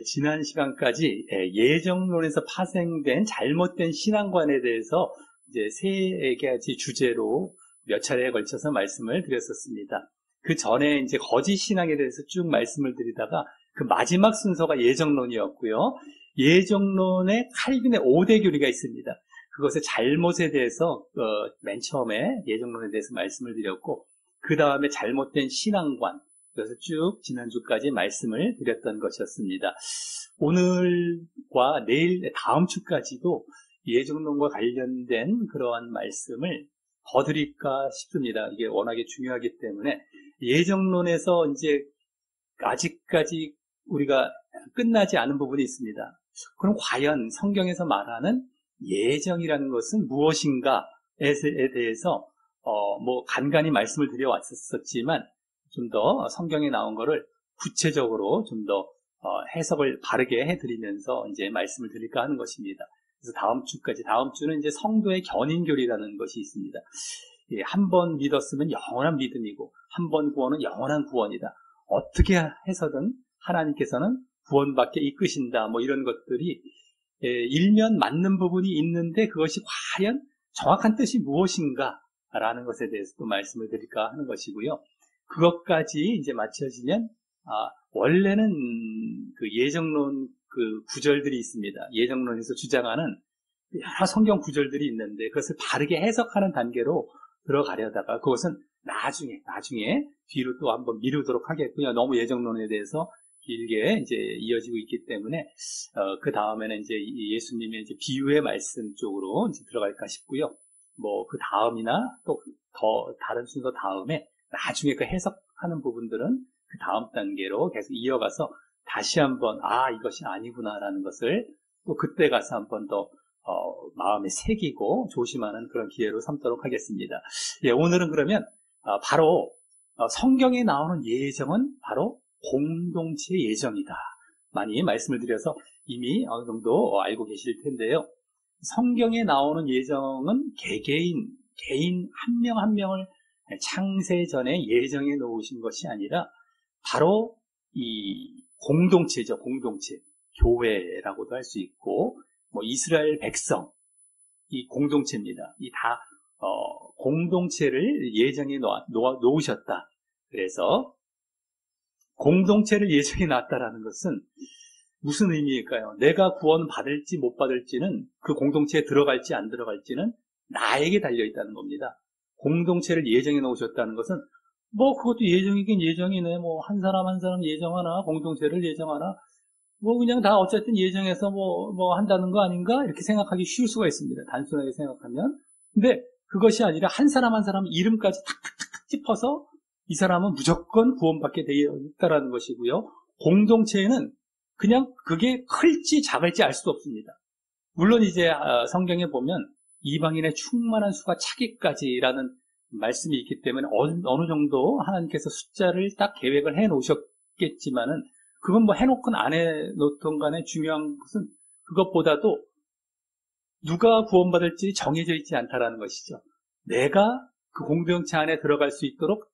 지난 시간까지 예정론에서 파생된 잘못된 신앙관에 대해서 이제 세 가지 주제로 몇 차례에 걸쳐서 말씀을 드렸었습니다. 그 전에 이제 거짓 신앙에 대해서 쭉 말씀을 드리다가 그 마지막 순서가 예정론이었고요. 예정론의 칼빈의 5대 교리가 있습니다. 그것의 잘못에 대해서 맨 처음에 예정론에 대해서 말씀을 드렸고, 그 다음에 잘못된 신앙관, 그래서 쭉 지난주까지 말씀을 드렸던 것이었습니다. 오늘과 내일, 다음 주까지도 예정론과 관련된 그러한 말씀을 더 드릴까 싶습니다. 이게 워낙에 중요하기 때문에 예정론에서 이제 아직까지 우리가 끝나지 않은 부분이 있습니다. 그럼 과연 성경에서 말하는 예정이라는 것은 무엇인가에 대해서 간간히 말씀을 드려왔었지만 좀 더 성경에 나온 거를 구체적으로 좀 더 해석을 바르게 해드리면서 이제 말씀을 드릴까 하는 것입니다. 그래서 다음 주는 이제 성도의 견인교리라는 것이 있습니다. 한 번 믿었으면 영원한 믿음이고, 한 번 구원은 영원한 구원이다. 어떻게 해서든 하나님께서는 구원받게 이끄신다. 이런 것들이 일면 맞는 부분이 있는데 그것이 과연 정확한 뜻이 무엇인가라는 것에 대해서도 말씀을 드릴까 하는 것이고요. 그것까지 이제 마쳐지면 원래는 그 예정론 그 구절들이 있습니다. 예정론에서 주장하는 여러 성경 구절들이 있는데 그것을 바르게 해석하는 단계로 들어가려다가 그것은 나중에 뒤로 또 한번 미루도록 하겠고요. 너무 예정론에 대해서 길게 이제 이어지고 있기 때문에 그 다음에는 이제 예수님의 이제 비유의 말씀 쪽으로 이제 들어갈까 싶고요. 그 다음이나 또 더 다른 순서 다음에 나중에 그 해석하는 부분들은 그 다음 단계로 계속 이어가서 다시 한번 이것이 아니구나라는 것을 또 그때 가서 한번 더 마음에 새기고 조심하는 그런 기회로 삼도록 하겠습니다. 오늘은 그러면 바로 성경에 나오는 예정은 바로 공동체 예정이다. 많이 말씀을 드려서 이미 어느 정도 알고 계실 텐데요. 성경에 나오는 예정은 개인 한 명 한 명을 창세 전에 예정해 놓으신 것이 아니라 바로 이 공동체죠. 공동체. 교회라고도 할 수 있고, 이스라엘 백성, 이 공동체입니다. 이 다, 공동체를 예정해 놓으셨다. 그래서, 공동체를 예정해 놨다라는 것은 무슨 의미일까요? 내가 구원 받을지 못 받을지는 그 공동체에 들어갈지 안 들어갈지는 나에게 달려있다는 겁니다. 공동체를 예정해 놓으셨다는 것은 그것도 예정이긴 예정이네. 한 사람 한 사람 예정하나, 공동체를 예정하나, 그냥 다 어쨌든 예정해서 한다는 거 아닌가? 이렇게 생각하기 쉬울 수가 있습니다. 단순하게 생각하면. 근데 그것이 아니라 한 사람 한 사람 이름까지 탁탁탁 짚어서 이 사람은 무조건 구원받게 되어 있다라는 것이고요. 공동체에는 그냥 그게 클지 작을지 알 수도 없습니다. 물론 이제 성경에 보면 이방인의 충만한 수가 차기까지라는 말씀이 있기 때문에 어느 정도 하나님께서 숫자를 딱 계획을 해 놓으셨겠지만은 그건 해놓건 안 해놓던 간에 중요한 것은 그것보다도 누가 구원받을지 정해져 있지 않다라는 것이죠. 내가 그 공동체 안에 들어갈 수 있도록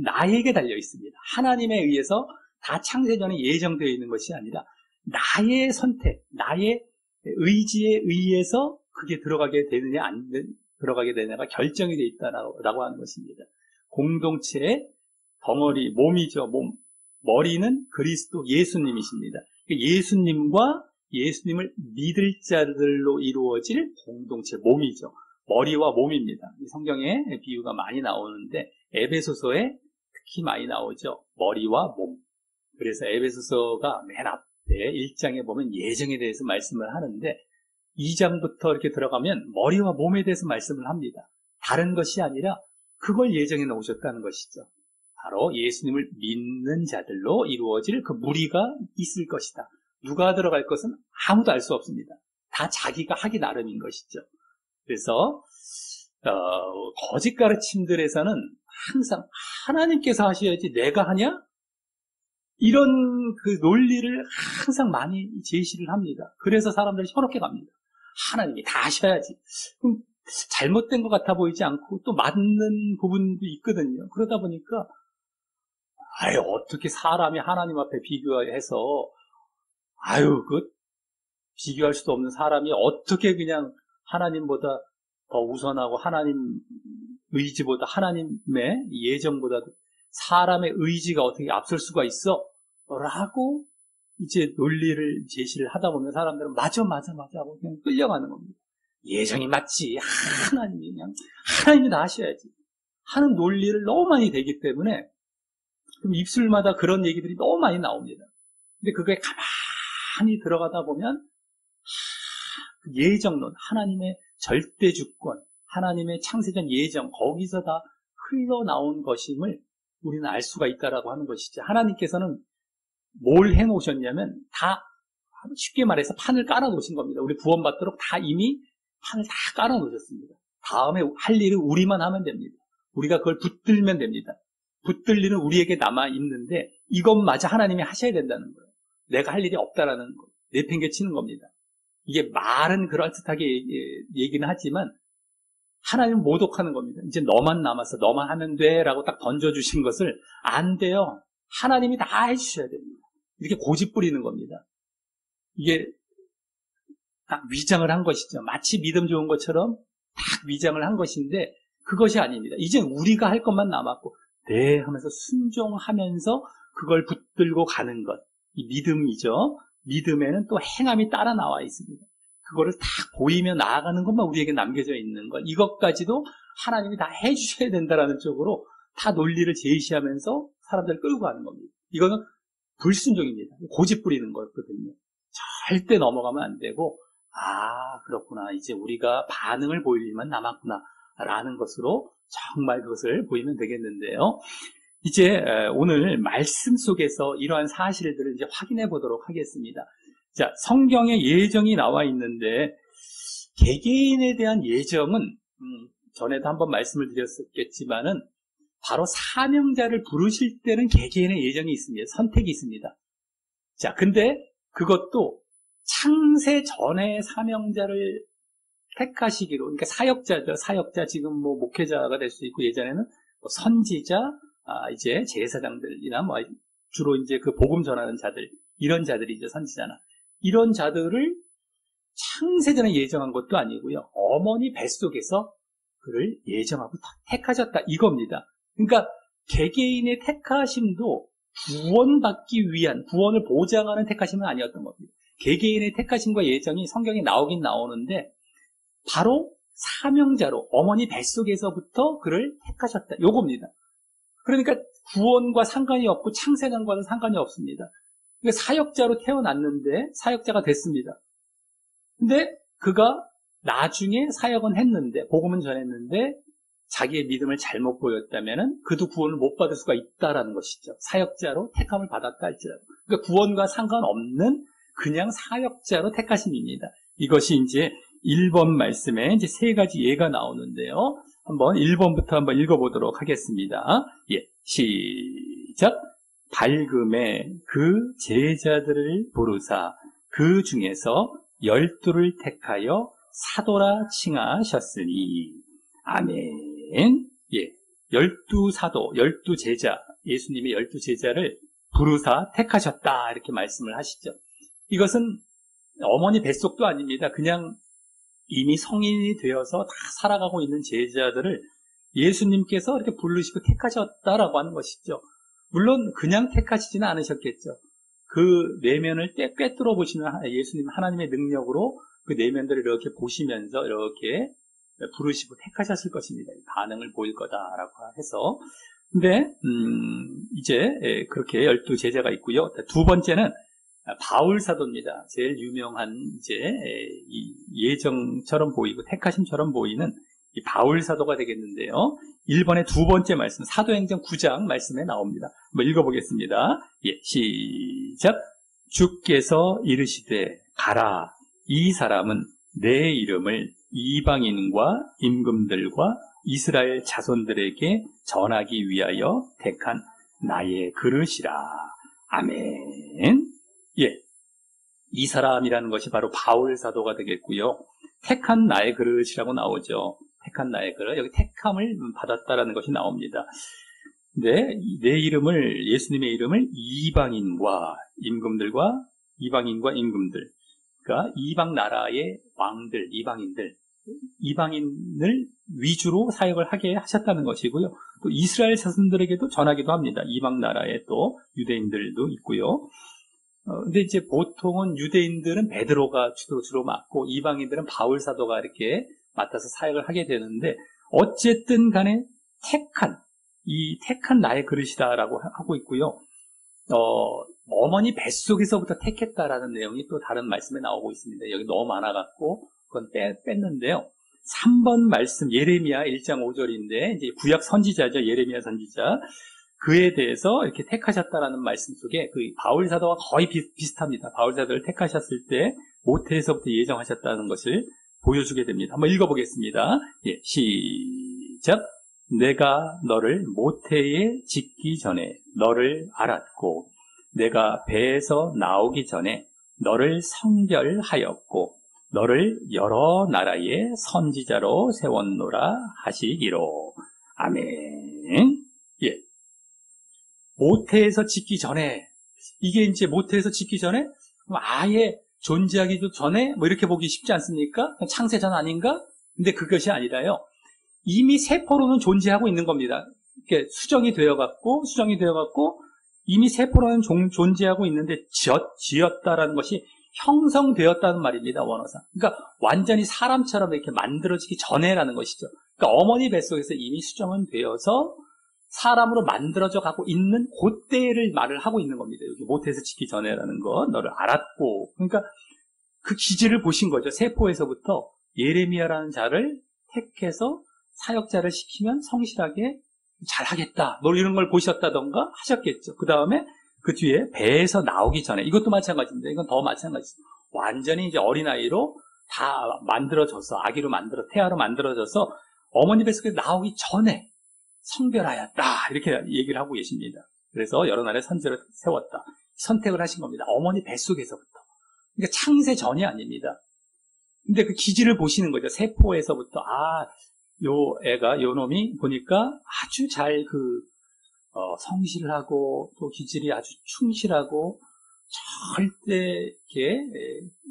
나에게 달려 있습니다. 하나님에 의해서 다 창세전에 예정되어 있는 것이 아니라 나의 선택, 나의 의지에 의해서 그게 들어가게 되느냐 안 들어가게 되느냐가 결정이 되어 있다라고 하는 것입니다. 공동체의 덩어리, 몸이죠. 머리는 그리스도 예수님이십니다. 예수님과 예수님을 믿을 자들로 이루어질 공동체, 몸이죠. 머리와 몸입니다. 성경에 비유가 많이 나오는데 에베소서에 특히 많이 나오죠. 머리와 몸. 그래서 에베소서가 맨 앞에 1장에 보면 예정에 대해서 말씀을 하는데 2장부터 이렇게 들어가면 머리와 몸에 대해서 말씀을 합니다. 다른 것이 아니라 그걸 예정해 놓으셨다는 것이죠. 바로 예수님을 믿는 자들로 이루어질 그 무리가 있을 것이다. 누가 들어갈 것은 아무도 알 수 없습니다. 다 자기가 하기 나름인 것이죠. 그래서 거짓 가르침들에서는 항상 하나님께서 하셔야지 내가 하냐? 이런 그 논리를 항상 많이 제시를 합니다. 그래서 사람들이 현혹해 갑니다. 하나님이 다 하셔야지. 그럼 잘못된 것 같아 보이지 않고 또 맞는 부분도 있거든요. 그러다 보니까 어떻게 사람이 하나님 앞에 비교해서 아유, 비교할 수도 없는 사람이 어떻게 그냥 하나님보다 더 우선하고 하나님 의지보다 하나님의 예정보다 사람의 의지가 어떻게 앞설 수가 있어? 라고 이제 논리를 제시를 하다 보면 사람들은 맞아 하고 그냥 끌려가는 겁니다. 예정이 맞지. 하나님이 다 하셔야지. 하는 논리를 너무 많이 되기 때문에 그럼 입술마다 그런 얘기들이 너무 많이 나옵니다. 근데 그거에 가만히 들어가다 보면 예정론, 하나님의 절대 주권, 하나님의 창세전 예정, 거기서 다 흘러나온 것임을 우리는 알 수가 있다라고 하는 것이죠. 하나님께서는 뭘 해놓으셨냐면 다 쉽게 말해서 판을 깔아놓으신 겁니다. 우리 구원받도록 다 이미 판을 다 깔아놓으셨습니다. 다음에 할 일은 우리만 하면 됩니다. 우리가 그걸 붙들면 됩니다. 붙들 일은 우리에게 남아있는데 이것마저 하나님이 하셔야 된다는 거예요. 내가 할 일이 없다라는 거, 내팽개치는 겁니다. 이게 말은 그럴듯하게 얘기는 하지만 하나님은 모독하는 겁니다. 이제 너만 남았어. 너만 하면 돼. 라고 딱 던져주신 것을 안 돼요. 하나님이 다 해주셔야 됩니다. 이렇게 고집 부리는 겁니다. 이게 딱 위장을 한 것이죠. 마치 믿음 좋은 것처럼 딱 위장을 한 것인데 그것이 아닙니다. 이제 우리가 할 것만 남았고 네 하면서 순종하면서 그걸 붙들고 가는 것. 이 믿음이죠. 믿음에는 또 행함이 따라 나와 있습니다. 그거를 딱 보이며 나아가는 것만 우리에게 남겨져 있는 것. 이것까지도 하나님이 다 해주셔야 된다라는 쪽으로 다 논리를 제시하면서 사람들을 끌고 가는 겁니다. 이거는 불순종입니다. 고집 부리는 거거든요. 절대 넘어가면 안 되고 그렇구나. 이제 우리가 반응을 보일 일만 남았구나. 라는 것으로 정말 그것을 보이면 되겠는데요. 이제 오늘 말씀 속에서 이러한 사실들을 이제 확인해 보도록 하겠습니다. 자, 성경에 예정이 나와 있는데 개개인에 대한 예정은 전에도 한번 말씀을 드렸었겠지만은 바로 사명자를 부르실 때는 개개인의 예정이 있습니다. 선택이 있습니다. 자, 근데 그것도 창세 전에 사명자를 택하시기로, 그러니까 사역자죠. 사역자, 지금 뭐 목회자가 될 수 있고, 예전에는 뭐 선지자, 이제 제사장들이나 뭐 주로 이제 그 복음 전하는 자들, 이런 자들이죠. 선지자나. 이런 자들을 창세전에 예정한 것도 아니고요. 어머니 뱃속에서 그를 예정하고 택하셨다. 이겁니다. 그러니까 개개인의 택하심도 구원받기 위한, 구원을 보장하는 택하심은 아니었던 겁니다. 개개인의 택하심과 예정이 성경에 나오긴 나오는데 바로 사명자로 어머니 뱃속에서부터 그를 택하셨다. 요겁니다. 그러니까 구원과 상관이 없고 창세전과는 상관이 없습니다. 그러니까 사역자로 태어났는데 사역자가 됐습니다. 근데 그가 나중에 사역은 했는데 복음은 전했는데 자기의 믿음을 잘못 보였다면은 그도 구원을 못 받을 수가 있다라는 것이죠. 사역자로 택함을 받았다 할지라도. 그러니까 구원과 상관없는 그냥 사역자로 택하심입니다. 이것이 이제 1번 말씀에 이제 세 가지 예가 나오는데요. 한번 1번부터 한번 읽어보도록 하겠습니다. 예, 시작. 밝음에 그 제자들을 부르사 그 중에서 12를 택하여 사도라 칭하셨으니. 아멘. 예, 12사도, 12제자, 예수님의 12제자를 부르사 택하셨다 이렇게 말씀을 하시죠. 이것은 어머니 뱃속도 아닙니다. 그냥 이미 성인이 되어서 다 살아가고 있는 제자들을 예수님께서 이렇게 부르시고 택하셨다라고 하는 것이죠. 물론 그냥 택하시지는 않으셨겠죠. 그 내면을 꿰뚫어 보시는 예수님 하나님의 능력으로 그 내면들을 이렇게 보시면서 이렇게 부르시고 택하셨을 것입니다. 반응을 보일 거다라고 해서. 근데 이제 그렇게 12제자가 있고요. 두 번째는 바울 사도입니다. 제일 유명한 이제 이 예정처럼 보이고 택하심처럼 보이는 이 바울 사도가 되겠는데요. 1번의 두 번째 말씀, 사도행전 9장 말씀에 나옵니다. 한번 읽어보겠습니다. 예, 시작. 주께서 이르시되 가라. 이 사람은 내 이름을 이방인과 임금들과 이스라엘 자손들에게 전하기 위하여 택한 나의 그릇이라. 아멘. 예, 이 사람이라는 것이 바로 바울 사도가 되겠고요. 택한 나의 그릇이라고 나오죠. 택한 나의 그릇. 여기 택함을 받았다라는 것이 나옵니다. 근데 내 이름을, 예수님의 이름을 이방인과 임금들과 이방인과 임금들, 그러니까 이방 나라의 왕들, 이방인을 위주로 사역을 하게 하셨다는 것이고요. 또 이스라엘 자손들에게도 전하기도 합니다. 이방 나라에 또 유대인들도 있고요. 근데 이제 보통은 유대인들은 베드로가 주로 맡고 이방인들은 바울 사도가 이렇게 맡아서 사역을 하게 되는데, 어쨌든 간에 택한 나의 그릇이다라고 하고 있고요. 어머니 뱃속에서부터 택했다라는 내용이 또 다른 말씀에 나오고 있습니다. 여기 너무 많아갖고 그건 뺐는데요. 3번 말씀, 예레미야 1장 5절인데, 이제 구약 선지자죠. 예레미야 선지자. 그에 대해서 이렇게 택하셨다라는 말씀 속에 그 바울 사도와 거의 비슷합니다. 바울 사도를 택하셨을 때 모태에서부터 예정하셨다는 것을 보여주게 됩니다. 한번 읽어보겠습니다. 예, 시작. 내가 너를 모태에 짓기 전에 너를 알았고, 내가 배에서 나오기 전에 너를 성별하였고, 너를 여러 나라의 선지자로 세웠노라 하시기로. 아멘. 예. 모태에서 짓기 전에, 이게 이제 모태에서 짓기 전에, 아예 존재하기도 전에, 뭐 이렇게 보기 쉽지 않습니까? 창세전 아닌가? 근데 그것이 아니라요. 이미 세포로는 존재하고 있는 겁니다. 이렇게 수정이 되어갖고, 이미 세포로는 존재하고 있는데, 지었다라는 것이 형성되었다는 말입니다, 원어상. 그러니까 완전히 사람처럼 이렇게 만들어지기 전에라는 것이죠. 그러니까 어머니 뱃속에서 이미 수정은 되어서 사람으로 만들어져 가고 있는 그때를 말을 하고 있는 겁니다. 여기 모태에서 짓기 전에라는 거, 너를 알았고. 그러니까 그 기질을 보신 거죠. 세포에서부터 예레미야라는 자를 택해서 사역자를 시키면 성실하게 잘하겠다. 뭐 이런 걸 보셨다던가 하셨겠죠. 그 다음에 그 뒤에 배에서 나오기 전에, 이것도 마찬가지입니다. 이건 더 마찬가지죠. 완전히 이제 어린아이로 다 만들어져서, 태아로 만들어져서 어머니 뱃속에 나오기 전에 성별하였다. 이렇게 얘기를 하고 계십니다. 그래서 여러 나라의 선지자를 세웠다. 선택을 하신 겁니다. 어머니 뱃속에서부터. 그러니까 창세 전이 아닙니다. 근데 그 기질을 보시는 거죠. 세포에서부터, 요 놈이 보니까 아주 잘 성실하고, 또 기질이 아주 충실하고, 절대 이렇게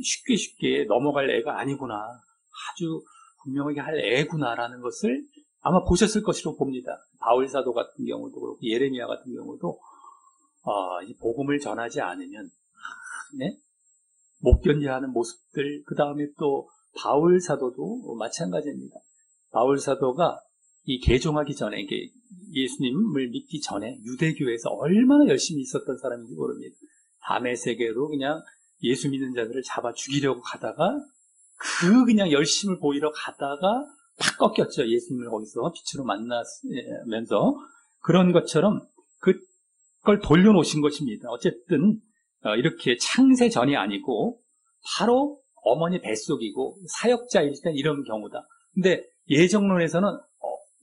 쉽게 넘어갈 애가 아니구나. 아주 분명하게 할 애구나라는 것을 아마 보셨을 것으로 봅니다. 바울 사도 같은 경우도 그렇고, 예레미야 같은 경우도, 이 복음을 전하지 않으면, 못 견뎌하는 모습들, 그 다음에 또 바울 사도도 마찬가지입니다. 바울 사도가 이 개종하기 전에, 이게 예수님을 믿기 전에 유대교에서 얼마나 열심히 있었던 사람인지 모릅니다. 밤의 세계로 그냥 예수 믿는 자들을 잡아 죽이려고 가다가, 그냥 열심을 보이러 가다가 팍 꺾였죠. 예수님을 거기서 빛으로 만나면서. 그런 것처럼 그걸 돌려놓으신 것입니다. 어쨌든 이렇게 창세 전이 아니고 바로 어머니 뱃속이고 사역자일 땐 이런 경우다. 근데 예정론에서는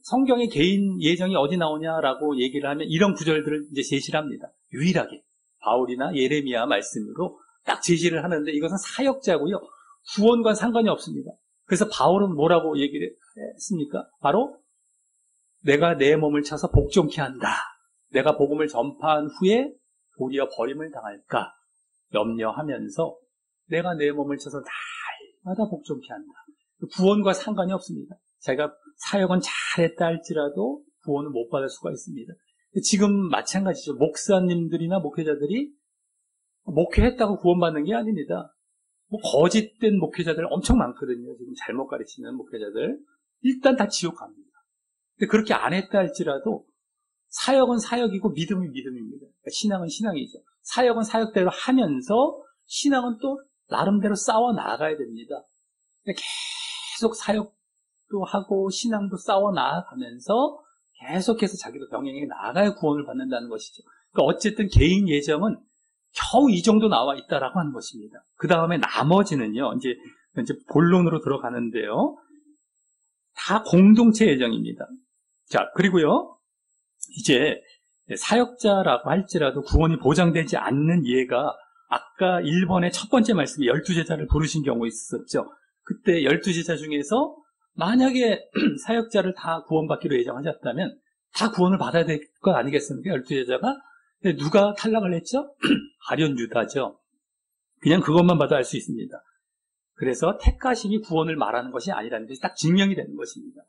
성경의 개인 예정이 어디 나오냐라고 얘기를 하면 이런 구절들을 이제 제시를 합니다. 유일하게 바울이나 예레미야 말씀으로 딱 제시를 하는데, 이것은 사역자고요. 구원과 상관이 없습니다. 그래서 바울은 뭐라고 얘기를 했습니까? 바로 내가 내 몸을 쳐서 복종케 한다. 내가 복음을 전파한 후에 도리어 버림을 당할까 염려하면서 내가 내 몸을 쳐서 날마다 복종케 한다. 구원과 상관이 없습니다. 자기가 사역은 잘했다 할지라도 구원을 못 받을 수가 있습니다. 지금 마찬가지죠. 목사님들이나 목회자들이 목회했다고 구원받는 게 아닙니다. 거짓된 목회자들 엄청 많거든요. 지금 잘못 가르치는 목회자들. 일단 다 지옥 갑니다. 근데 그렇게 안 했다 할지라도 사역은 사역이고 믿음은 믿음입니다. 그러니까 신앙은 신앙이죠. 사역은 사역대로 하면서 신앙은 또 나름대로 싸워 나가야 됩니다. 계속 사역도 하고 신앙도 싸워 나가면서 계속해서 자기도 병행해 나가야 구원을 받는다는 것이죠. 그러니까 어쨌든 개인 예정은 겨우 이 정도 나와 있다라고 하는 것입니다. 그 다음에 나머지는요, 이제 본론으로 들어가는데요. 다 공동체 예정입니다. 자, 그리고요, 이제 사역자라고 할지라도 구원이 보장되지 않는 예가 아까 1번의 첫 번째 말씀에 12제자를 부르신 경우 있었죠. 그때 12제자 중에서 만약에 사역자를 다 구원받기로 예정하셨다면 다 구원을 받아야 될 것 아니겠습니까? 12제자가. 근데 누가 탈락을 했죠? 가룟 유다죠. 그냥 그것만 봐도 알 수 있습니다. 그래서 택하심이 구원을 말하는 것이 아니라는 것이 딱 증명이 되는 것입니다.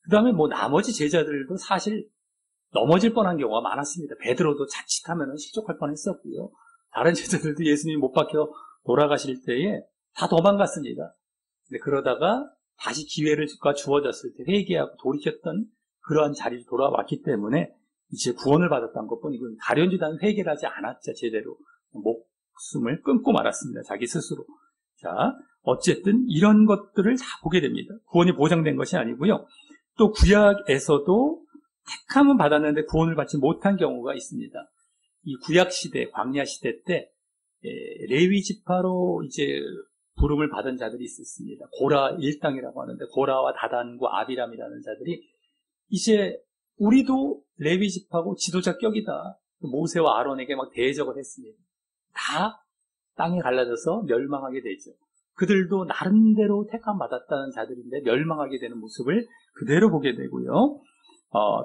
그 다음에 뭐 나머지 제자들도 사실 넘어질 뻔한 경우가 많았습니다. 베드로도 자칫하면 실족할 뻔했었고요. 다른 제자들도 예수님이 못 박혀 돌아가실 때에 다 도망갔습니다. 근데 그러다가 다시 기회를 주어졌을 때 회개하고 돌이켰던 그러한 자리로 돌아왔기 때문에 이제 구원을 받았다는 것뿐이고 가련주단 회개를 하지 않았죠. 제대로 목숨을 끊고 말았습니다. 자기 스스로. 자, 어쨌든 이런 것들을 다 보게 됩니다. 구원이 보장된 것이 아니고요. 또 구약에서도 택함은 받았는데 구원을 받지 못한 경우가 있습니다. 이 구약 시대, 광야 시대 때 레위 지파로 이제 부름을 받은 자들이 있었습니다. 고라 일당이라고 하는데 고라와 다단과 아비람이라는 자들이 이제 우리도 레위 지파고 지도자 격이다. 모세와 아론에게 막 대적을 했습니다. 다 땅에 갈라져서 멸망하게 되죠. 그들도 나름대로 택함 받았다는 자들인데 멸망하게 되는 모습을 그대로 보게 되고요.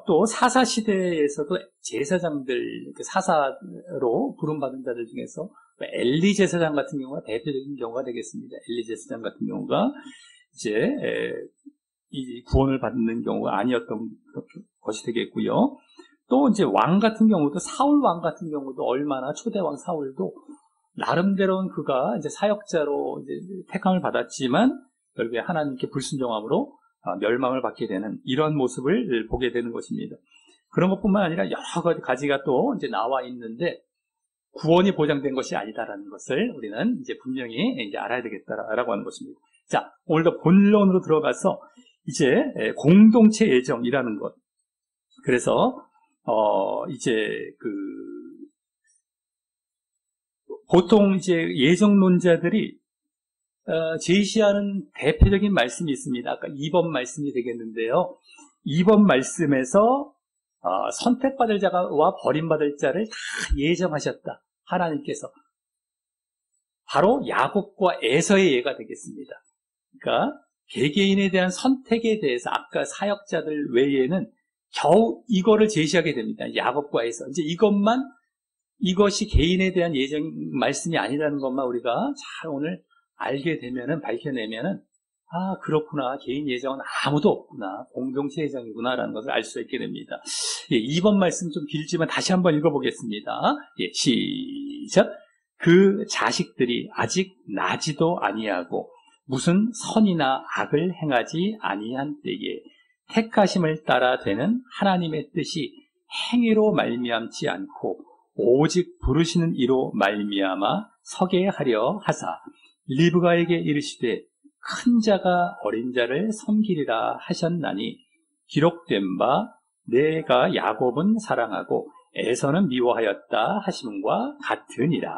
또 사사 시대에서도 제사장들, 사사로 부름받은 자들 중에서 엘리 제사장 같은 경우가 대표적인 경우가 되겠습니다. 엘리 제사장 같은 경우가 이제 이 구원을 받는 경우가 아니었던 것이 되겠고요. 또 이제 왕 같은 경우도 사울 왕 같은 경우도 얼마나 초대왕 사울도 나름대로는 그가 이제 사역자로 이제 택함을 받았지만 결국에 하나님께 불순종함으로 멸망을 받게 되는 이런 모습을 보게 되는 것입니다. 그런 것뿐만 아니라 여러 가지가 또 이제 나와 있는데 구원이 보장된 것이 아니다라는 것을 우리는 이제 분명히 이제 알아야 되겠다라고 하는 것입니다. 자, 오늘도 본론으로 들어가서 이제 공동체 예정이라는 것. 그래서 이제 보통 이제 예정론자들이 제시하는 대표적인 말씀이 있습니다. 아까 2번 말씀이 되겠는데요. 2번 말씀에서 선택받을 자와 버림받을 자를 다 예정하셨다. 하나님께서. 바로 야곱과 에서의 예가 되겠습니다. 그러니까 개개인에 대한 선택에 대해서 아까 사역자들 외에는 겨우 이거를 제시하게 됩니다. 야곱과 에서. 이제 이것이 개인에 대한 예정 말씀이 아니라는 것만 우리가 잘 오늘 알게 되면은, 밝혀내면은, 아, 그렇구나. 개인 예정은 아무도 없구나. 공동체 예정이구나라는 것을 알 수 있게 됩니다. 예, 2번 말씀 좀 길지만 다시 한번 읽어보겠습니다. 예, 시작. 그 자식들이 아직 나지도 아니하고 무슨 선이나 악을 행하지 아니한 때에 택하심을 따라 되는 하나님의 뜻이 행위로 말미암지 않고 오직 부르시는 이로 말미암아 서게 하려 하사 리브가에게 이르시되 큰 자가 어린 자를 섬기리라 하셨나니 기록된 바 내가 야곱은 사랑하고 에서는 미워하였다 하심과 같으니라.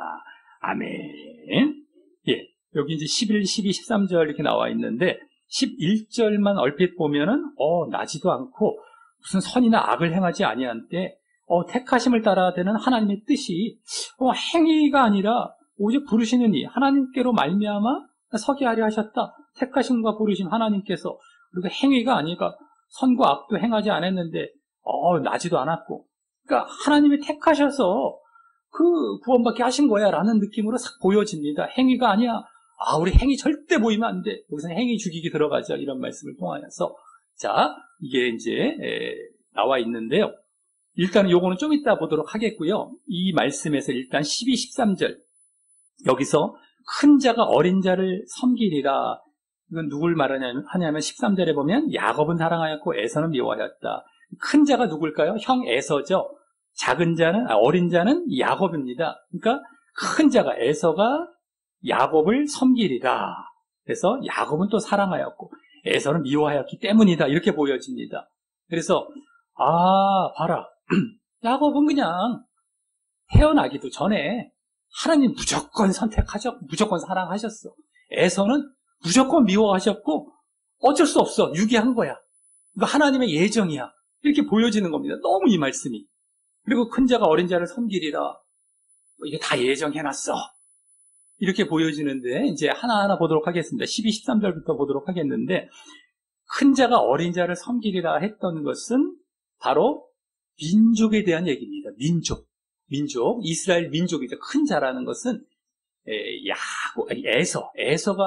아멘. 예, 여기 이제 11, 12, 13절 이렇게 나와 있는데 11절만 얼핏 보면은 나지도 않고 무슨 선이나 악을 행하지 아니한 때 택하심을 따라 되는 하나님의 뜻이 행위가 아니라 오직 부르시는 이 하나님께로 말미암아 서게 하려 하셨다. 택하심과 부르심 하나님께서. 그리고 행위가 아니니까 선과 악도 행하지 않았는데 나지도 않았고, 그러니까 하나님이 택하셔서 그 구원받게 하신 거야 라는 느낌으로 싹 보여집니다. 행위가 아니야. 우리 행위 절대 보이면 안 돼. 여기서 행위 죽이기 들어가죠. 이런 말씀을 통하여서. 자, 이게 이제 나와 있는데요. 일단은 요거는 좀 이따 보도록 하겠고요. 이 말씀에서 일단 12, 13절 여기서 큰 자가 어린 자를 섬기리라. 이건 누굴 말하냐면 13절에 보면 야곱은 사랑하였고 에서는 미워하였다. 큰 자가 누굴까요? 형 에서죠. 작은 자는 어린 자는 야곱입니다. 그러니까 큰 자가 에서가 야곱을 섬기리라. 그래서 야곱은 또 사랑하였고 에서는 미워하였기 때문이다. 이렇게 보여집니다. 그래서 봐라. 야곱은 그냥 태어나기도 전에 하나님 무조건 선택하셨고 무조건 사랑하셨어. 에서는 무조건 미워하셨고 어쩔 수 없어. 유기한 거야. 이거 하나님의 예정이야. 이렇게 보여지는 겁니다. 너무 이 말씀이. 그리고 큰 자가 어린 자를 섬기리라. 이게 다 예정해놨어. 이렇게 보여지는데 이제 하나하나 보도록 하겠습니다. 12, 13절부터 보도록 하겠는데 큰 자가 어린 자를 섬기리라 했던 것은 바로 민족에 대한 얘기입니다. 민족. 이스라엘 민족이죠. 큰 자라는 것은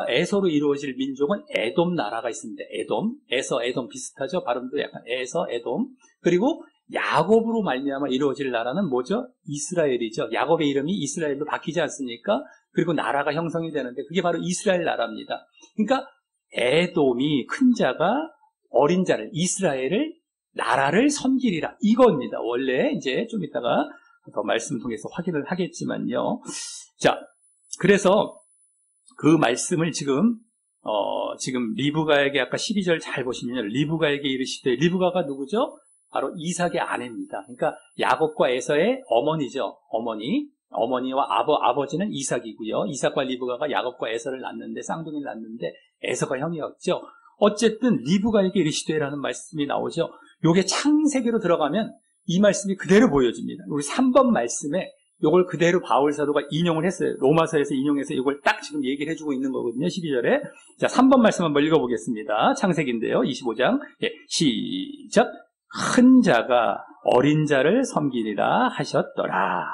에서로 이루어질 민족은 에돔 나라가 있습니다. 에돔 비슷하죠? 발음도 약간 에돔. 그리고 야곱으로 말미암아 이루어질 나라는 뭐죠? 이스라엘이죠. 야곱의 이름이 이스라엘로 바뀌지 않습니까? 그리고 나라가 형성이 되는데 그게 바로 이스라엘 나라입니다. 그러니까 에돔이 큰 자가 어린 자를, 이스라엘을, 나라를 섬기리라. 이겁니다. 원래 이제 좀 이따가 더 말씀 통해서 확인을 하겠지만요. 자, 그래서 그 말씀을 지금 리브가에게 아까 12절 잘 보시면 리브가에게 이르시되, 리브가가 누구죠? 바로 이삭의 아내입니다. 그러니까 야곱과 에서의 어머니죠. 어머니와 아버지는 이삭이고요. 이삭과 리브가가 야곱과 에서를 낳는데, 쌍둥이를 낳는데 에서가 형이었죠. 어쨌든 리브가에게 이르시되라는 말씀이 나오죠. 요게 창세기로 들어가면 이 말씀이 그대로 보여집니다. 우리 3번 말씀에 요걸 그대로 바울 사도가 인용을 했어요. 로마서에서 인용해서 이걸 딱 지금 얘기를 해주고 있는 거거든요. 12절에. 자, 3번 말씀 한번 읽어보겠습니다. 창세기인데요. 25장. 시작. 큰 자가 어린 자를 섬기리라 하셨더라.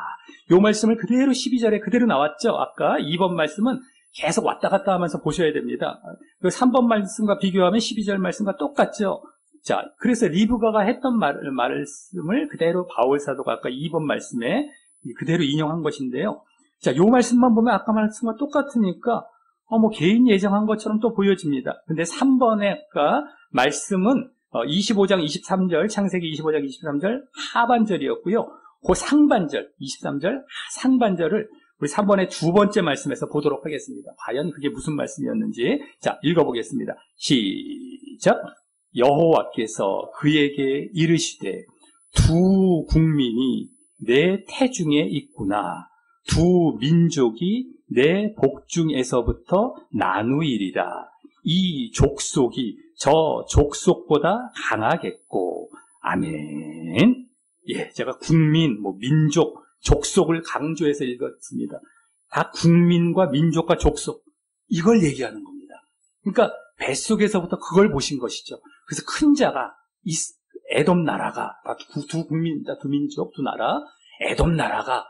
요 말씀을 그대로 12절에 그대로 나왔죠. 아까 2번 말씀은 계속 왔다 갔다 하면서 보셔야 됩니다. 3번 말씀과 비교하면 12절 말씀과 똑같죠. 자, 그래서 리브가가 했던 말씀을 그대로 바울 사도가 아까 2번 말씀에 그대로 인용한 것인데요. 자, 요 말씀만 보면 아까 말씀과 똑같으니까 개인 예정한 것처럼 또 보여집니다. 근데 3번의 아까 말씀은 25장 23절, 창세기 25장 23절 하반절이었고요. 그 상반절, 23절 상반절을 우리 3번의 두 번째 말씀에서 보도록 하겠습니다. 과연 그게 무슨 말씀이었는지. 자, 읽어보겠습니다. 시작. 여호와께서 그에게 이르시되 두 국민이 내 태중에 있구나. 두 민족이 내 복중에서부터 나누이리라. 이 족속이 저 족속보다 강하겠고. 아멘. 예, 제가 국민, 민족, 족속을 강조해서 읽었습니다. 다 국민과 민족과 족속, 이걸 얘기하는 겁니다. 그러니까 뱃속에서부터 그걸 보신 것이죠. 그래서 큰 자가 에돔 나라가, 두 국민, 두 민족, 두 나라, 에돔 나라가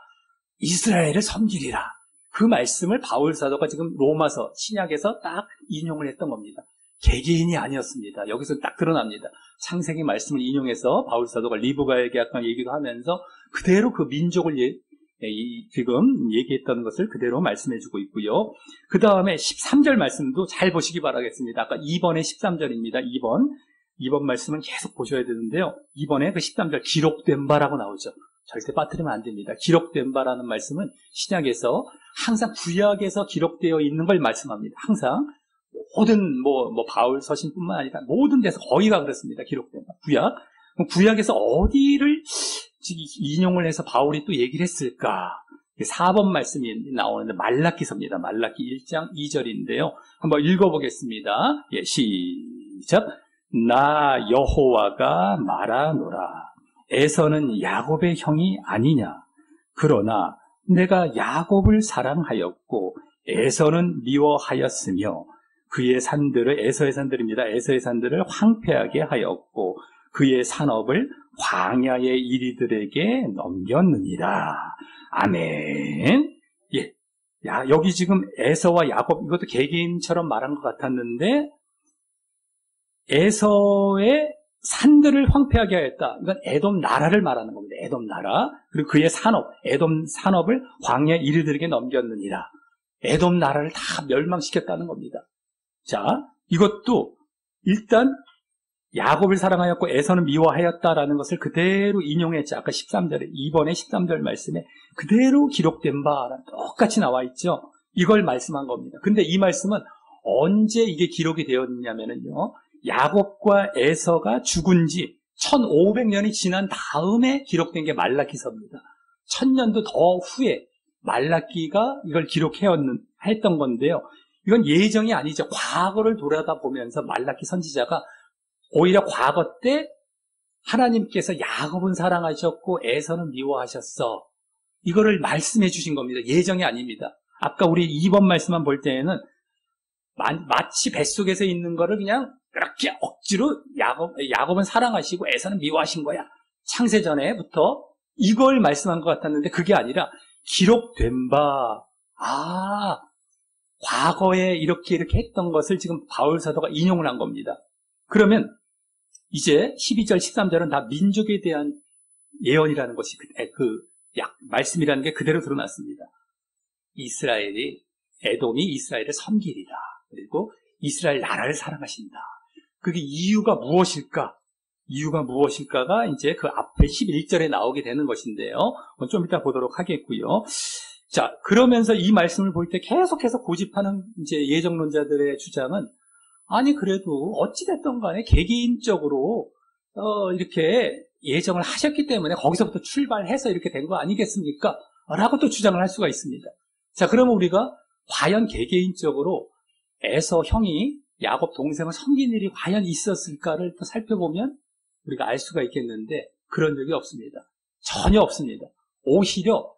이스라엘을 섬기리라. 그 말씀을 바울 사도가 지금 로마서 신약에서 딱 인용을 했던 겁니다. 개개인이 아니었습니다. 여기서 딱 드러납니다. 창세기 말씀을 인용해서 바울 사도가 리브가에게 약간 얘기도 하면서 그대로 그 민족을 지금 얘기했던 것을 그대로 말씀해주고 있고요. 그 다음에 13절 말씀도 잘 보시기 바라겠습니다. 아까 2번의 13절입니다. 2번 말씀은 계속 보셔야 되는데요. 2번에 그 13절 기록된 바라고 나오죠. 절대 빠뜨리면 안 됩니다. 기록된 바라는 말씀은 신약에서 항상 구약에서 기록되어 있는 걸 말씀합니다. 항상 모든 바울 서신뿐만 아니라 모든 데서 거의가 그렇습니다. 기록된 바. 구약에서 어디를 인용을 해서 바울이 또 얘기를 했을까? 4번 말씀이 나오는데 말라기서입니다. 말라기 1장 2절인데요. 한번 읽어보겠습니다. 예, 시작. 나 여호와가 말하노라. 에서는 야곱의 형이 아니냐. 그러나 내가 야곱을 사랑하였고 에서는 미워하였으며 그의 산들을, 에서의 산들입니다. 에서의 산들을 황폐하게 하였고 그의 산업을 광야의 이리들에게 넘겼느니라. 아멘. 예. 여기 지금 에서와 야곱, 이것도 개개인처럼 말한 것 같았는데 에서의 산들을 황폐하게 하였다. 이건 에돔 나라를 말하는 겁니다. 에돔 나라. 그리고 그의 산업, 에돔 산업을 광야 이르들에게 넘겼느니라. 에돔 나라를 다 멸망시켰다는 겁니다. 자, 이것도 일단 야곱을 사랑하였고 에서는 미워하였다라는 것을 그대로 인용했죠. 아까 13절에, 2번의 13절 말씀에 그대로 기록된 바랑 똑같이 나와 있죠. 이걸 말씀한 겁니다. 근데 이 말씀은 언제 이게 기록이 되었냐면요. 야곱과 에서가 죽은 지 1500년이 지난 다음에 기록된 게 말라기서입니다. 1000년도 더 후에 말라기가 이걸 기록했던 건데요. 이건 예정이 아니죠. 과거를 돌아다 보면서 말라기 선지자가 오히려 과거 때 하나님께서 야곱은 사랑하셨고 에서는 미워하셨어. 이거를 말씀해 주신 겁니다. 예정이 아닙니다. 아까 우리 2번 말씀만 볼 때에는 마치 뱃속에서 있는 거를 그냥 그렇게 억지로 야곱은 사랑하시고 에서는 미워하신 거야. 창세전에부터 이걸 말씀한 것 같았는데 그게 아니라 기록된 바, 아, 과거에 이렇게 했던 것을 지금 바울 사도가 인용을 한 겁니다. 그러면 이제 12절, 13절은 다 민족에 대한 예언이라는 것이 말씀이라는 게 그대로 드러났습니다. 에돔이 이스라엘을 섬기리라. 그리고 이스라엘 나라를 사랑하신다. 그게 이유가 무엇일까가 이제 그 앞에 11절에 나오게 되는 것인데요. 좀 이따 보도록 하겠고요. 자, 그러면서 이 말씀을 볼 때 계속해서 고집하는 이제 예정론자들의 주장은, 아니 그래도 어찌됐든 간에 개개인적으로 이렇게 예정을 하셨기 때문에 거기서부터 출발해서 이렇게 된 거 아니겠습니까? 라고 또 주장을 할 수가 있습니다. 자, 그러면 우리가 과연 개개인적으로 에서 형이 야곱 동생을 섬긴 일이 과연 있었을까를 또 살펴보면 우리가 알 수가 있겠는데, 그런 적이 없습니다. 전혀 없습니다. 오히려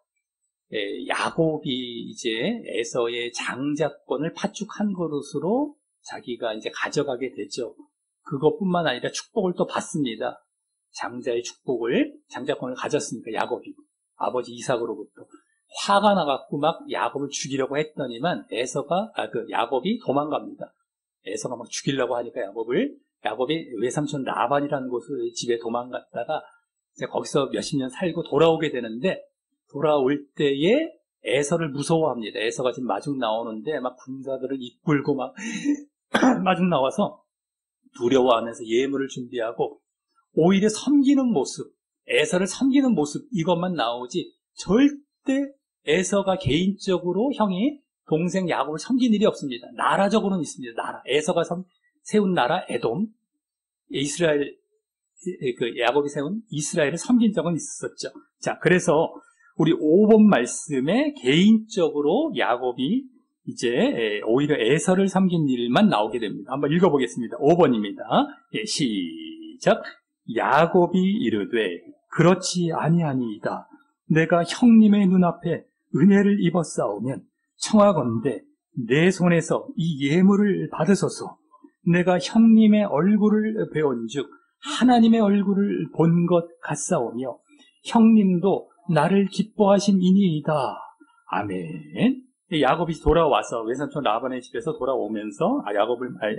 야곱이 이제 에서의 장자권을 파축한 것으로 자기가 이제 가져가게 되죠. 그것뿐만 아니라 축복을 또 받습니다. 장자권을 가졌으니까 야곱이 아버지 이삭으로부터 화가 나갖고 막 야곱을 죽이려고 했더니만 야곱이 도망갑니다. 에서가 막 죽이려고 하니까 야곱이 외삼촌 라반이라는 곳을 집에 도망갔다가 이제 거기서 몇십 년 살고 돌아오게 되는데, 돌아올 때에 에서를 무서워합니다. 에서가 지금 마중 나오는데 막 군사들을 이끌고 막 마중 나와서 두려워하면서 예물을 준비하고, 오히려 섬기는 모습, 에서를 섬기는 모습, 이것만 나오지 절대 에서가 개인적으로 형이 동생 야곱을 섬긴 일이 없습니다. 나라적으로는 있습니다. 에서가 세운 나라 에돔, 야곱이 세운 이스라엘을 섬긴 적은 있었죠. 자, 그래서 우리 5번 말씀에 개인적으로 야곱이 이제 오히려 에서를 섬긴 일만 나오게 됩니다. 한번 읽어보겠습니다. 5번입니다. 시작. 야곱이 이르되 그렇지 아니하니이다. 내가 형님의 눈앞에 은혜를 입었사오면 청하건대 내 손에서 이 예물을 받으소서. 내가 형님의 얼굴을 배운즉 하나님의 얼굴을 본 것 같사오며 들님도 나를 기뻐하심이니이다. 아멘. 야곱이 돌아와서 외삼촌 라반의 집에서 돌아오면서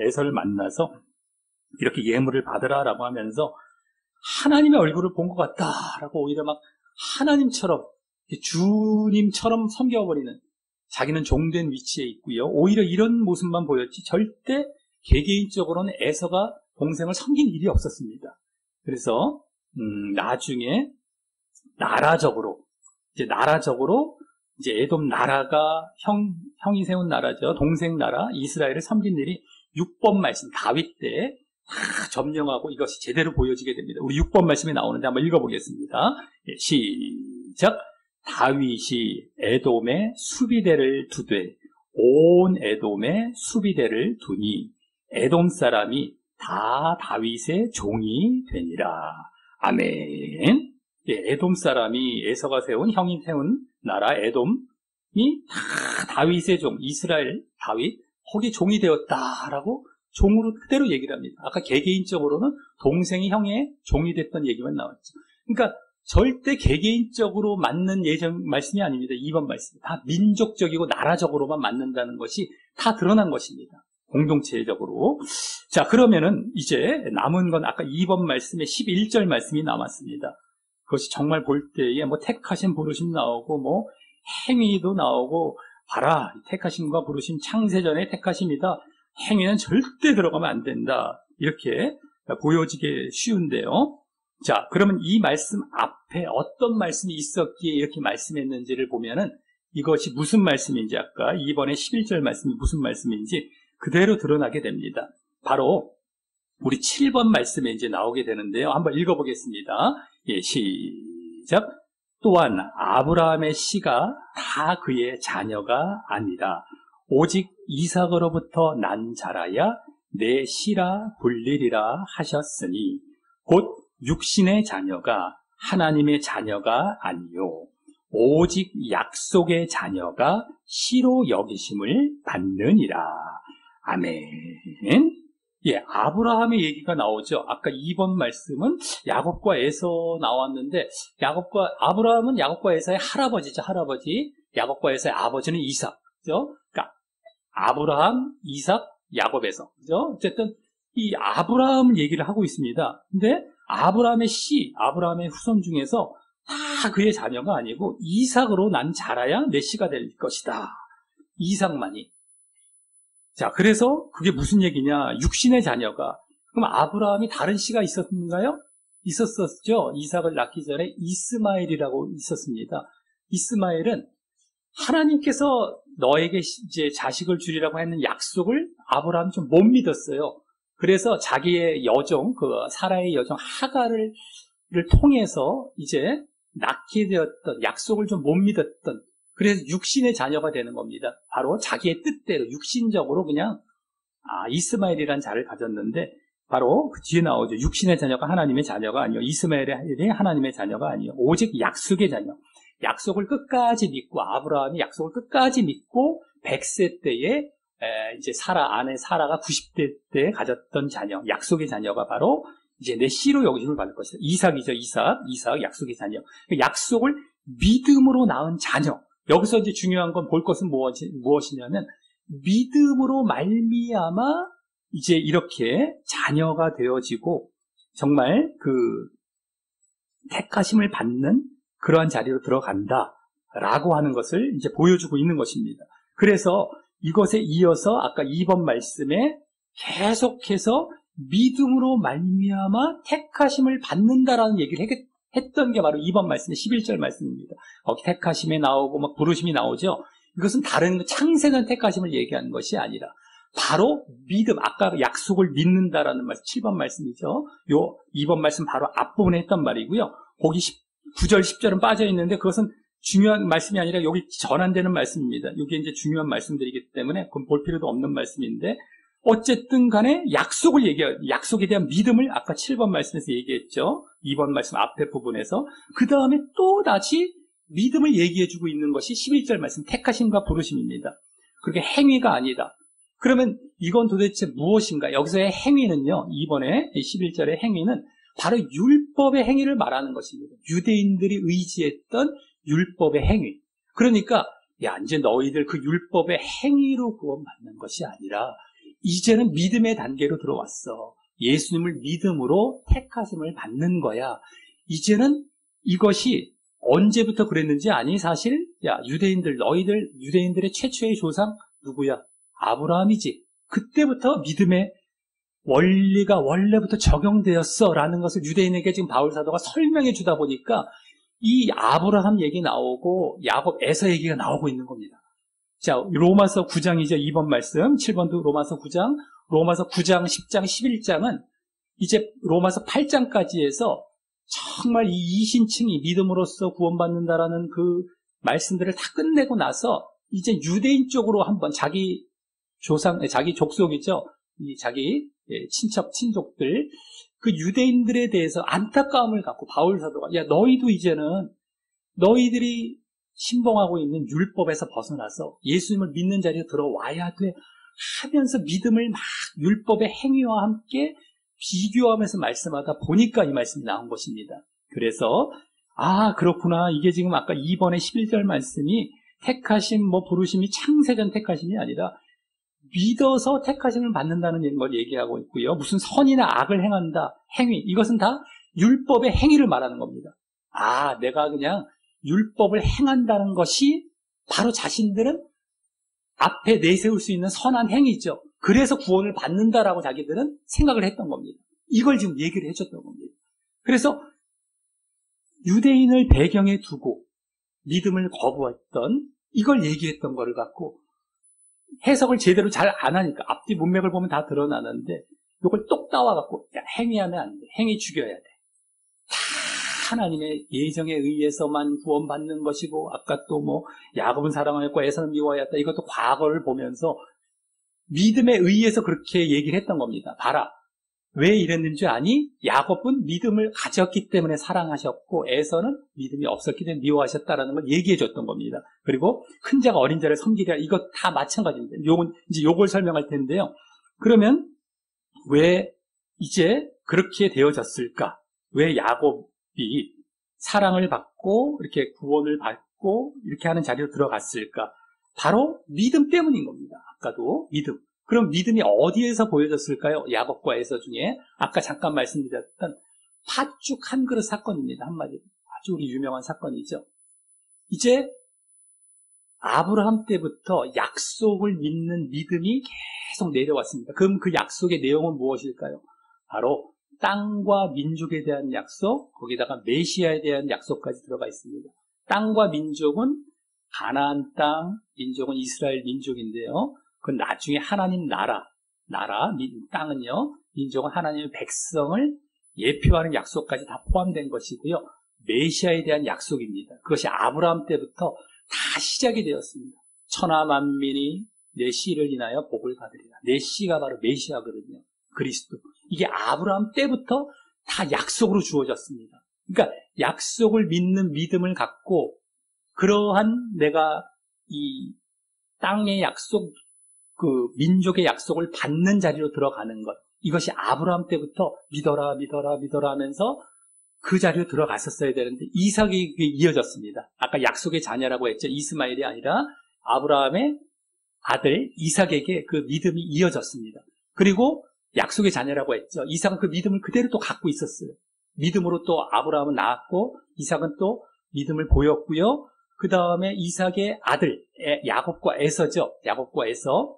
에서를 만나서 이렇게 예물을 받으라라고 하면서 하나님의 얼굴을 본 것 같다라고 오히려 막 하나님처럼, 주님처럼 섬겨버리는, 자기는 종된 위치에 있고요. 오히려 이런 모습만 보였지 절대 개개인적으로는 에서가 동생을 섬긴 일이 없었습니다. 그래서 나중에 나라적으로 이제 에돔 나라가 형이 세운 나라죠. 동생 나라 이스라엘을 섬긴 일이 6번 말씀 다윗 때 다 점령하고 이것이 제대로 보여지게 됩니다. 우리 6번 말씀이 나오는데 한번 읽어보겠습니다. 시작. 다윗이 에돔에 수비대를 두되 온 에돔에 수비대를 두니 에돔 사람이 다 다윗의 종이 되니라. 아멘. 에돔 사람이 에서가 세운, 형이 세운 나라 에돔이 다 다윗의 종, 이스라엘 다윗, 거기 종이 되었다라고 종으로 그대로 얘기를 합니다. 아까 개개인적으로는 동생이 형의 종이 됐던 얘기만 나왔죠. 그러니까 절대 개개인적으로 맞는 말씀이 아닙니다. 2번 말씀. 다 민족적이고 나라적으로만 맞는다는 것이 다 드러난 것입니다. 공동체적으로. 자, 그러면은 이제 남은 건 아까 2번 말씀에 11절 말씀이 남았습니다. 그것이 정말 볼 때에 택하심, 부르심 나오고 행위도 나오고, 봐라, 택하심과 부르심 창세전의 택하심이다. 행위는 절대 들어가면 안 된다. 이렇게 보여지기 쉬운데요. 자, 그러면 이 말씀 앞에 어떤 말씀이 있었기에 이렇게 말씀했는지를 보면은 이것이 무슨 말씀인지, 아까 2번의 11절 말씀이 무슨 말씀인지 그대로 드러나게 됩니다. 바로 우리 7번 말씀에 이제 나오게 되는데요. 한번 읽어보겠습니다. 시작. 또한 아브라함의 씨가 다 그의 자녀가 아니라 오직 이삭으로부터 난 자라야 내 씨라 불리리라 하셨으니 곧 육신의 자녀가 하나님의 자녀가 아니요 오직 약속의 자녀가 씨로 여기심을 받느니라. 아멘. 아브라함의 얘기가 나오죠. 아까 2번 말씀은 야곱과 에서 나왔는데 아브라함은 야곱과 에서의 할아버지죠. 할아버지. 야곱과 에서의 아버지는 이삭. 그죠? 그러니까 아브라함, 이삭, 야곱에서. 그죠? 어쨌든 이 아브라함을 얘기를 하고 있습니다. 근데 아브라함의 아브라함의 후손 중에서 다 그의 자녀가 아니고 이삭으로 난 자라야 내 씨가 될 것이다. 이삭만이. 자, 그래서 그게 무슨 얘기냐? 육신의 자녀가. 그럼 아브라함이 다른 씨가 있었는가요? 있었었죠. 이삭을 낳기 전에 이스마엘이라고 있었습니다. 이스마엘은 하나님께서 너에게 이제 자식을 주리라고 했는 약속을 아브라함이 좀 못 믿었어요. 그래서 자기의 여종, 사라의 여종 하가를 통해서 이제 낳게 되었던, 약속을 좀 못 믿었던, 그래서 육신의 자녀가 되는 겁니다. 바로 자기의 뜻대로 육신적으로 그냥 이스마엘이라는 자를 가졌는데, 바로 그 뒤에 나오죠. 육신의 자녀가 하나님의 자녀가 아니요, 이스마엘이 하나님의 자녀가 아니요, 오직 약속의 자녀. 약속을 끝까지 믿고, 아브라함이 약속을 끝까지 믿고 100세 때에 이제 아내 사라가 90대 때 가졌던 자녀, 약속의 자녀가 바로 이제 내 씨로 여기심을 받을 것이다. 이삭이죠. 이삭 약속의 자녀. 약속을 믿음으로 낳은 자녀. 여기서 이제 중요한 건 볼 것은 무엇이냐면, 믿음으로 말미암아 이제 이렇게 자녀가 되어지고 정말 택하심을 받는 그러한 자리로 들어간다라고 하는 것을 이제 보여주고 있는 것입니다. 그래서 이것에 이어서 아까 2번 말씀에 계속해서 믿음으로 말미암아 택하심을 받는다라는 얘기를 했던 게 바로 2번 말씀의 11절 말씀입니다. 거기 택하심에 나오고 막 부르심이 나오죠. 이것은 다른 창세전 택하심을 얘기하는 것이 아니라 바로 믿음, 아까 약속을 믿는다라는 말씀, 7번 말씀이죠. 요 2번 말씀 바로 앞부분에 했던 말이고요. 거기 9절, 10절은 빠져 있는데 그것은 중요한 말씀이 아니라 여기 전환되는 말씀입니다. 이게 이제 중요한 말씀들이기 때문에 그건 볼 필요도 없는 말씀인데, 어쨌든 간에 약속에 대한 믿음을 아까 7번 말씀에서 얘기했죠. 2번 말씀 앞에 부분에서. 그 다음에 또 다시 믿음을 얘기해주고 있는 것이 11절 말씀, 택하심과 부르심입니다. 그렇게 행위가 아니다. 그러면 이건 도대체 무엇인가? 여기서의 행위는요, 이번에 11절의 행위는 바로 율법의 행위를 말하는 것입니다. 유대인들이 의지했던 율법의 행위. 그러니까 이제 너희들 그 율법의 행위로 구원받는 것이 아니라 이제는 믿음의 단계로 들어왔어. 예수님을 믿음으로 택하심을 받는 거야. 이제는 이것이 언제부터 그랬는지 아니? 사실 유대인들의 최초의 조상 누구야? 아브라함이지. 그때부터 믿음의 원리가 원래부터 적용되었어 라는 것을 유대인에게 지금 바울 사도가 설명해 주다 보니까 이 아브라함 얘기 나오고 야곱 에서 얘기가 나오고 있는 겁니다. 자, 로마서 9장이죠. 2번 말씀, 7번도 로마서 9장, 로마서 9장, 10장, 11장은 이제 로마서 8장까지 해서 정말 이 이신층이 믿음으로써 구원받는다라는 그 말씀들을 다 끝내고 나서 이제 유대인 쪽으로 한번 자기 족속이죠. 자기 친족들, 그 유대인들에 대해서 안타까움을 갖고 바울 사도가, 너희도 이제는 너희들이 신봉하고 있는 율법에서 벗어나서 예수님을 믿는 자리에 들어와야 돼 하면서 믿음을 막 율법의 행위와 함께 비교하면서 말씀하다 보니까 이 말씀이 나온 것입니다. 그래서 그렇구나. 이게 지금 아까 2번의 11절 말씀이 택하심, 부르심이 창세전 택하심이 아니라 믿어서 택하심을 받는다는 걸 얘기하고 있고요. 무슨 선이나 악을 행한다, 행위, 이것은 다 율법의 행위를 말하는 겁니다. 내가 그냥 율법을 행한다는 것이 바로 자신들은 앞에 내세울 수 있는 선한 행위죠. 그래서 구원을 받는다라고 자기들은 생각을 했던 겁니다. 이걸 지금 얘기를 해줬던 겁니다. 그래서 유대인을 배경에 두고 믿음을 거부했던, 이걸 얘기했던 거를 갖고 해석을 제대로 잘 안 하니까 앞뒤 문맥을 보면 다 드러나는데 이걸 똑 따와갖고 행위하면 안 돼. 행위 죽여야 돼. 다 하나님의 예정에 의해서만 구원받는 것이고, 아까 또 야곱은 사랑하였고 에사는 미워하였다, 이것도 과거를 보면서 믿음에 의해서 그렇게 얘기를 했던 겁니다. 봐라, 왜 이랬는지 아니? 야곱은 믿음을 가졌기 때문에 사랑하셨고 에서는 믿음이 없었기 때문에 미워하셨다라는 걸 얘기해 줬던 겁니다. 그리고 큰 자가 어린 자를 섬기랴, 이것 다 마찬가지입니다. 요걸 설명할 텐데요. 그러면 왜 이제 그렇게 되어졌을까? 왜 야곱이 사랑을 받고 이렇게 구원을 믿고 이렇게 하는 자리로 들어갔을까? 바로 믿음 때문인 겁니다. 아까도 믿음. 그럼 믿음이 어디에서 보여졌을까요? 야곱과 에서 중에 아까 잠깐 말씀드렸던 팥죽 한 그릇 사건입니다. 한마디로. 아주 우리 유명한 사건이죠. 이제 아브라함 때부터 약속을 믿는 믿음이 계속 내려왔습니다. 그럼 그 약속의 내용은 무엇일까요? 바로 땅과 민족에 대한 약속, 거기다가 메시아에 대한 약속까지 들어가 있습니다. 땅과 민족은 가나안 땅, 민족은 이스라엘 민족인데요. 그건 나중에 하나님 나라, 땅은요, 민족은 하나님의 백성을 예표하는 약속까지 다 포함된 것이고요. 메시아에 대한 약속입니다. 그것이 아브라함 때부터 다 시작이 되었습니다. 천하 만민이 내 씨를 인하여 복을 받으리라. 내 씨가 바로 메시아거든요. 그리스도. 이게 아브라함 때부터 다 약속으로 주어졌습니다. 그러니까 약속을 믿는 믿음을 갖고 그러한 내가 이 땅의 약속, 그 민족의 약속을 받는 자리로 들어가는 것. 이것이 아브라함 때부터 믿어라 하면서 그 자리로 들어갔었어야 되는데 이삭이 이어졌습니다. 아까 약속의 자녀라고 했죠. 이스마엘이 아니라 아브라함의 아들 이삭에게 그 믿음이 이어졌습니다. 그리고 약속의 자녀라고 했죠. 이삭은 그 믿음을 그대로 또 갖고 있었어요. 믿음으로 또 아브라함은 낳았고 이삭은 또 믿음을 보였고요. 그 다음에 이삭의 아들 야곱과 에서죠. 야곱과 에서.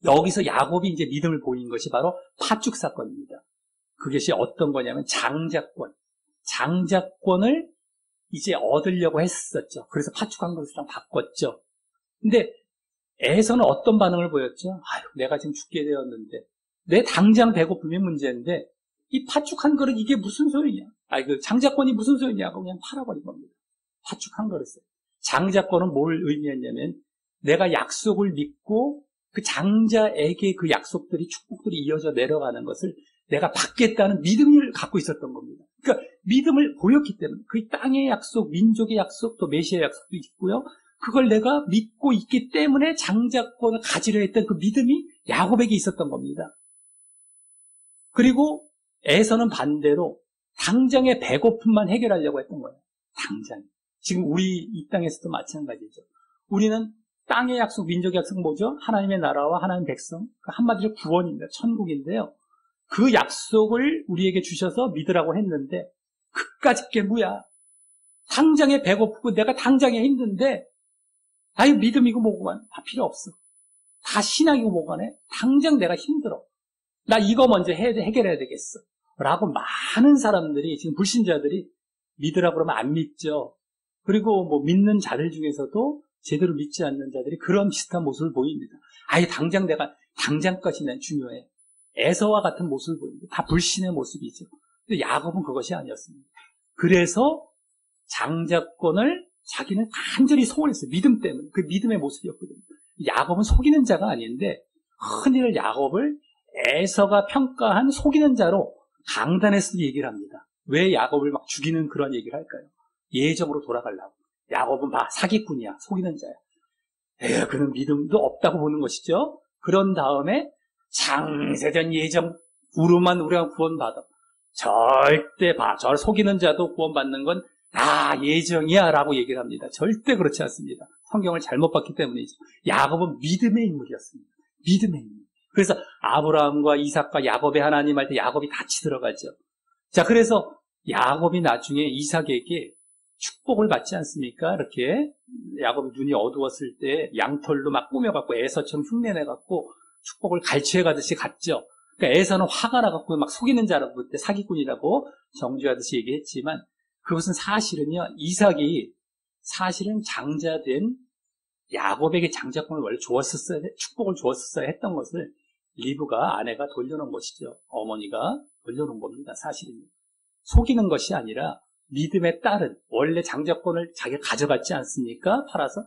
여기서 야곱이 이제 믿음을 보인 것이 바로 팥죽 사건입니다. 그것이 어떤 거냐면 장자권을 이제 얻으려고 했었죠. 그래서 팥죽 한 그릇이랑 바꿨죠. 근데 에서는 어떤 반응을 보였죠? 아유, 내가 지금 죽게 되었는데 내 당장 배고픔이 문제인데 이 팥죽 한 그릇 이게 무슨 소리냐? 그 장자권이 무슨 소리냐고 그냥 팔아버린 겁니다. 팥죽 한 그릇을. 장자권은 뭘 의미했냐면 내가 약속을 믿고 그 장자에게 그 약속들이 축복들이 이어져 내려가는 것을 내가 받겠다는 믿음을 갖고 있었던 겁니다. 그러니까 믿음을 보였기 때문에 그 땅의 약속, 민족의 약속, 또 메시아의 약속도 있고요. 그걸 내가 믿고 있기 때문에 장자권을 가지려 했던 그 믿음이 야곱에게 있었던 겁니다. 그리고 에서는 반대로 당장의 배고픔만 해결하려고 했던 거예요. 당장. 지금 우리 이 땅에서도 마찬가지죠. 우리는 땅의 약속, 민족의 약속 뭐죠? 하나님의 나라와 하나님의 백성. 한마디로 구원입니다. 천국인데요. 그 약속을 우리에게 주셔서 믿으라고 했는데 그까짓 게 뭐야? 당장에 배고프고 내가 당장에 힘든데 아유 믿음이고 뭐고 다 필요 없어. 다 신앙이고 뭐고네. 당장 내가 힘들어. 나 이거 먼저 해결해야 되겠어. 라고 많은 사람들이 지금 불신자들이 믿으라고 그러면 안 믿죠. 그리고 뭐 믿는 자들 중에서도 제대로 믿지 않는 자들이 그런 비슷한 모습을 보입니다. 아예 당장 것이 난 중요해. 에서와 같은 모습을 보입니다. 다 불신의 모습이죠. 근데 야곱은 그것이 아니었습니다. 그래서 장자권을 자기는 간절히 소원했어요. 믿음 때문에. 그 믿음의 모습이었거든요. 야곱은 속이는 자가 아닌데 흔히들 야곱을 에서가 평가한 속이는 자로 강단에서 얘기를 합니다. 왜 야곱을 막 죽이는 그런 얘기를 할까요? 예정으로 돌아가려고. 야곱은 사기꾼이야. 속이는 자야. 그는 믿음도 없다고 보는 것이죠. 그런 다음에 장세전 예정으로만 우리가 구원받아. 절대 저 속이는 자도 구원받는 건 예정이야 라고 얘기를 합니다. 절대 그렇지 않습니다. 성경을 잘못 봤기 때문이죠. 야곱은 믿음의 인물이었습니다. 믿음의 인물. 그래서 아브라함과 이삭과 야곱의 하나님 할 때 야곱이 같이 들어가죠. 자, 그래서 야곱이 나중에 이삭에게 축복을 받지 않습니까? 이렇게 야곱이 눈이 어두웠을 때 양털로 막 꾸며갖고 에서처럼 흉내내갖고 축복을 갈취해가듯이 갔죠. 그러니까 에서는 화가 나갖고 막 속이는 자라고 그때 사기꾼이라고 정죄하듯이 얘기했지만 그것은 사실은요, 이삭이 사실은 장자된 야곱에게 장자권을 원래 축복을 주었었어야 했던 것을 리브가 아내가 돌려놓은 것이죠. 어머니가 돌려놓은 겁니다. 사실은요. 속이는 것이 아니라 믿음의 딸은 원래 장자권을 자기가 가져갔지 않습니까? 팔아서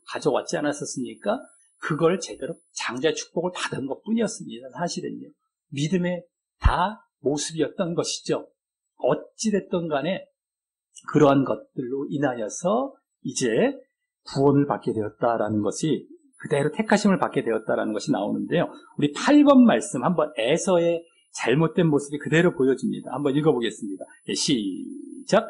가져왔지 않았었습니까? 그걸 제대로 장자 축복을 받은 것 뿐이었습니다. 사실은요. 믿음의 다 모습이었던 것이죠. 어찌됐든 간에 그러한 것들로 인하여서 이제 구원을 받게 되었다라는 것이 그대로 택하심을 받게 되었다라는 것이 나오는데요. 우리 8번 말씀 한번 에서의 잘못된 모습이 그대로 보여집니다. 한번 읽어보겠습니다. 시작.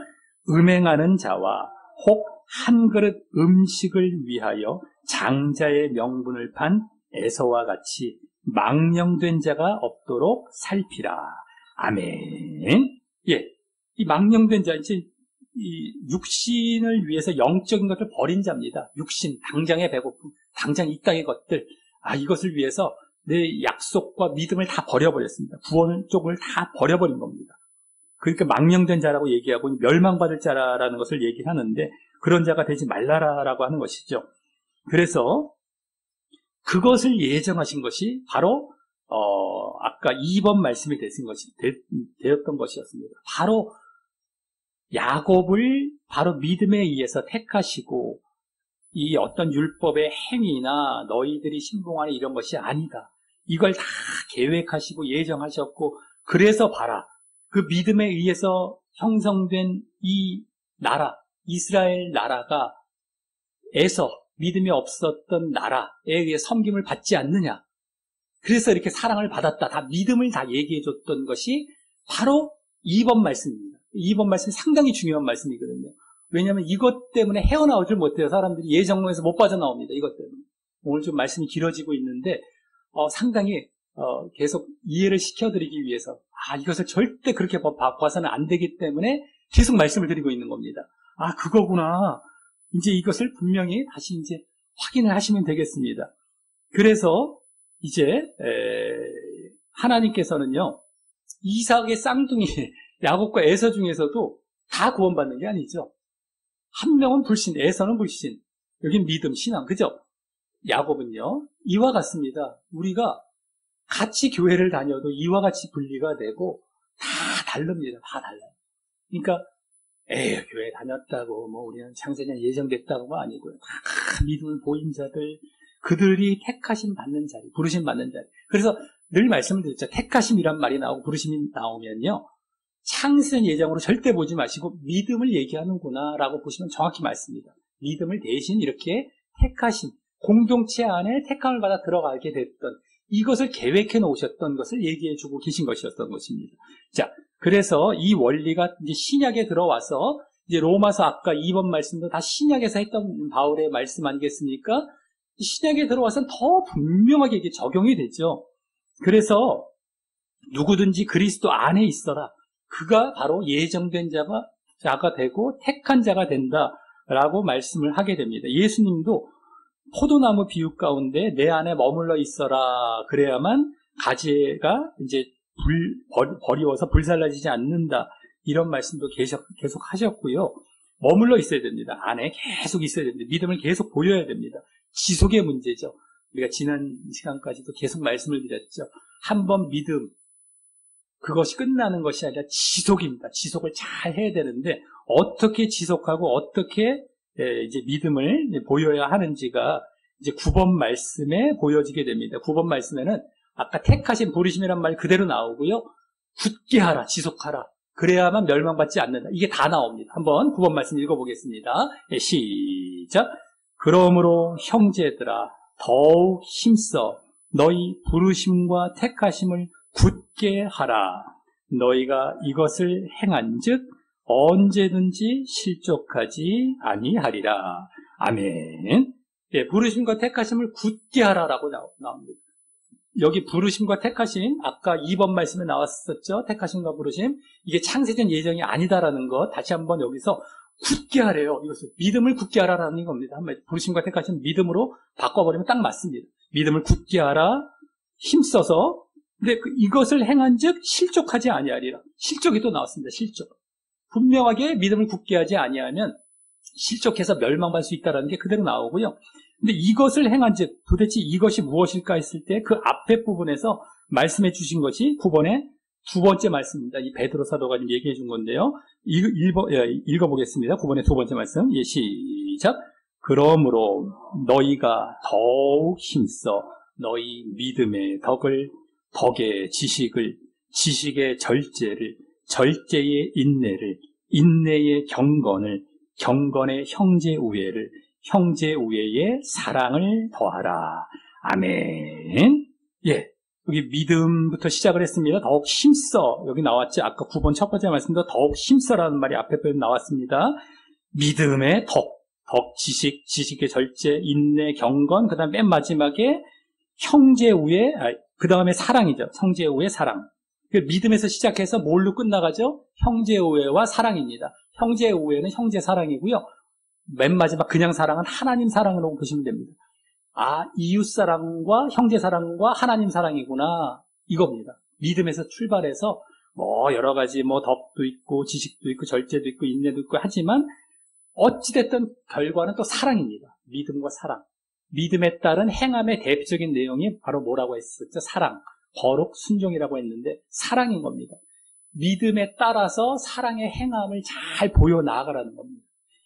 음행하는 자와 혹 한 그릇 음식을 위하여 장자의 명분을 판 에서와 같이 망령된 자가 없도록 살피라. 아멘. 예, 이 망령된 자, 이제 이 육신을 위해서 영적인 것을 버린 자입니다. 육신, 당장의 배고픔, 당장 이 땅의 것들, 이것을 위해서 내 약속과 믿음을 다 버려버렸습니다. 구원 쪽을 다 버려버린 겁니다. 그러니까 망령된 자라고 얘기하고 멸망받을 자라는 것을 얘기하는데, 그런 자가 되지 말라라고 하는 것이죠. 그래서 그것을 예정하신 것이 바로 아까 2번 말씀이 되었던 것이었습니다. 바로 야곱을 바로 믿음에 의해서 택하시고, 이 어떤 율법의 행위나 너희들이 신봉하는 이런 것이 아니다. 이걸 다 계획하시고 예정하셨고, 그래서 봐라. 그 믿음에 의해서 형성된 이 나라, 이스라엘 나라가 믿음이 없었던 나라에 의해 섬김을 받지 않느냐. 그래서 이렇게 사랑을 받았다. 다 믿음을 다 얘기해줬던 것이 바로 2번 말씀입니다. 2번 말씀이 상당히 중요한 말씀이거든요. 왜냐하면 이것 때문에 헤어나오질 못해요. 사람들이 예정론에서 못 빠져나옵니다. 이것 때문에. 오늘 좀 말씀이 길어지고 있는데 상당히 계속 이해를 시켜드리기 위해서 이것을 절대 그렇게 봐서는 안 되기 때문에 계속 말씀을 드리고 있는 겁니다. 그거구나. 이제 이것을 분명히 다시 이제 확인을 하시면 되겠습니다. 그래서 이제 하나님께서는요, 이삭의 쌍둥이 야곱과 에서 중에서도 다 구원받는 게 아니죠. 한 명은 불신, 에서는 불신, 여긴 믿음, 신앙, 그죠? 야곱은요, 이와 같습니다. 우리가 같이 교회를 다녀도 이와 같이 분리가 되고 다 다릅니다. 다 달라요. 그러니까 교회 다녔다고 우리는 창세년 예정됐다고가 아니고요. 다 믿음을 보인 자들, 그들이 택하심 받는 자리, 부르심 받는 자리. 그래서 늘 말씀을 드렸죠. 택하심이란 말이 나오고 부르심이 나오면요, 창세년 예정으로 절대 보지 마시고 믿음을 얘기하는구나 라고 보시면 정확히 맞습니다. 믿음을 대신 이렇게 택하심, 공동체 안에 택함을 받아 들어가게 됐던, 이것을 계획해 놓으셨던 것을 얘기해 주고 계신 것이었던 것입니다. 자, 그래서 이 원리가 이제 신약에 들어와서, 이제 로마서 아까 2번 말씀도 다 신약에서 했던 바울의 말씀 아니겠습니까? 신약에 들어와서는 더 분명하게 이게 적용이 되죠. 그래서 누구든지 그리스도 안에 있어라. 그가 바로 예정된 자가 되고 택한 자가 된다라고 말씀을 하게 됩니다. 예수님도 포도나무 비유 가운데 내 안에 머물러 있어라. 그래야만 가지가 이제 버리워서 불살라지지 않는다. 이런 말씀도 계속 하셨고요. 머물러 있어야 됩니다. 안에 계속 있어야 됩니다. 믿음을 계속 보여야 됩니다. 지속의 문제죠. 우리가 지난 시간까지도 계속 말씀을 드렸죠. 한번 믿음, 그것이 끝나는 것이 아니라 지속입니다. 지속을 잘 해야 되는데, 어떻게 지속하고 어떻게 이제 믿음을 보여야 하는지가 이제 9번 말씀에 보여지게 됩니다. 9번 말씀에는 아까 택하신 부르심이란 말 그대로 나오고요. 굳게 하라, 지속하라. 그래야만 멸망받지 않는다. 이게 다 나옵니다. 한번 9번 말씀 읽어보겠습니다. 시작. 그러므로 형제들아, 더욱 힘써 너희 부르심과 택하심을 굳게 하라. 너희가 이것을 행한즉 언제든지 실족하지 아니하리라. 아멘. 부르심과 택하심을 굳게 하라라고 나옵니다. 여기 부르심과 택하심, 아까 2번 말씀에 나왔었죠. 택하심과 부르심, 이게 창세전 예정이 아니다라는 것 다시 한번 여기서 굳게 하래요. 이것을 믿음을 굳게 하라라는 겁니다. 부르심과 택하심 믿음으로 바꿔버리면 딱 맞습니다. 믿음을 굳게 하라, 힘써서. 근데 이것을 행한즉 실족하지 아니하리라. 실족이 또 나왔습니다. 실족. 분명하게 믿음을 굳게 하지 아니하면 실족해서 멸망받을 수 있다는 게 그대로 나오고요. 근데 이것을 행한즉 도대체 이것이 무엇일까 했을 때 그 앞에 부분에서 말씀해 주신 것이 9번의 두 번째 말씀입니다. 이 베드로 사도가 지금 얘기해 준 건데요. 읽어보겠습니다. 9번의 두 번째 말씀. 시작. 그러므로 너희가 더욱 힘써 너희 믿음의 덕의 지식을, 지식의 절제를, 절제의 인내를, 인내의 경건을, 경건의 형제우애를, 형제우애의 사랑을 더하라. 아멘. 여기 믿음부터 시작을 했습니다. 더욱 힘써. 여기 나왔죠. 아까 9번 첫 번째 말씀도 더욱 힘써라는 말이 앞에 나왔습니다. 믿음의 지식, 지식의 절제, 인내, 경건, 그 다음 맨 마지막에 형제 우애, 그 다음에 사랑이죠. 형제 우애, 사랑. 그 믿음에서 시작해서 뭘로 끝나가죠? 형제 우애와 사랑입니다. 형제 우애는 형제 사랑이고요. 맨 마지막 그냥 사랑은 하나님 사랑으로 보시면 됩니다. 이웃 사랑과 형제 사랑과 하나님 사랑이구나. 이겁니다. 믿음에서 출발해서 여러 가지 덕도 있고 지식도 있고 절제도 있고 인내도 있고 하지만 어찌됐든 결과는 또 사랑입니다. 믿음과 사랑. 믿음에 따른 행함의 대표적인 내용이 바로 뭐라고 했었죠? 사랑. 거룩, 순종이라고 했는데 사랑인 겁니다. 믿음에 따라서 사랑의 행함을 잘 보여 나아가라는 겁니다.